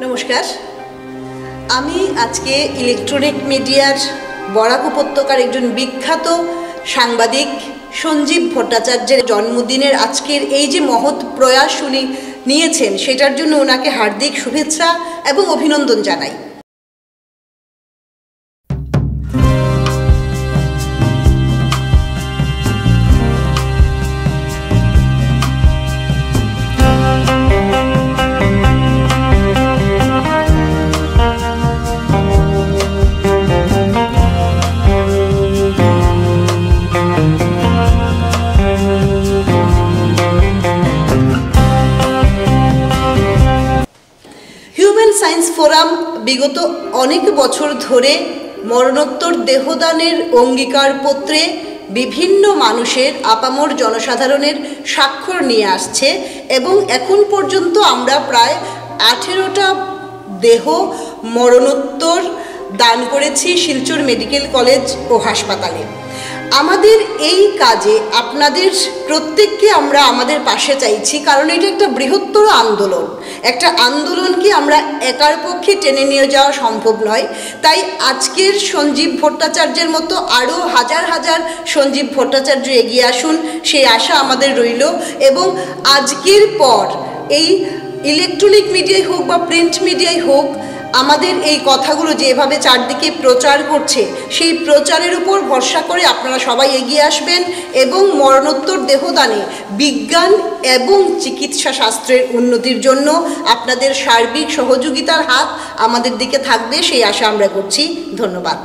নমস্কার। আমি আজকে ইলেকট্রনিক মিডিয়ার বরাক উপত্যকার একজন বিখ্যাত সাংবাদিক সঞ্জীব ভট্টাচার্যের জন্মদিনের আজকের এই যে মহৎ প্রয়াস উনি নিয়েছেন সেটার জন্য ওনাকে হার্দিক শুভেচ্ছা এবং অভিনন্দন জানাই। সায়েন্স ফোরাম বিগত অনেক বছর ধরে মরণোত্তর দেহদানের অঙ্গীকারপত্রে বিভিন্ন মানুষের আপামর জনসাধারণের স্বাক্ষর নিয়ে আসছে এবং এখন পর্যন্ত আমরা প্রায় 18টা দেহ মরণোত্তর দান করেছি শিলচর মেডিকেল কলেজ ও হাসপাতালে। আমাদের এই কাজে আপনাদের প্রত্যেককে আমরা আমাদের পাশে চাইছি, কারণ এটা একটা বৃহত্তর আন্দোলন। একটা আন্দোলনকে আমরা একার পক্ষে টেনে নিয়ে যাওয়া সম্ভব নয়। তাই আজকের সঞ্জীব ভট্টাচার্যের মতো আরও হাজার হাজার সঞ্জীব ভট্টাচার্য এগিয়ে আসুন, সেই আশা আমাদের রইল। এবং আজকের পর এই ইলেকট্রনিক মিডিয়ায় হোক বা প্রিন্ট মিডিয়ায় হোক, আমাদের এই কথাগুলো যেভাবে চারদিকে প্রচার করছে সেই প্রচারের উপর ভরসা করে আপনারা সবাই এগিয়ে আসবেন এবং মরণোত্তর দেহদানে বিজ্ঞান এবং চিকিৎসা শাস্ত্রের উন্নতির জন্য আপনাদের সার্বিক সহযোগিতার হাত আমাদের দিকে থাকবে, সেই আশা আমরা করছি। ধন্যবাদ।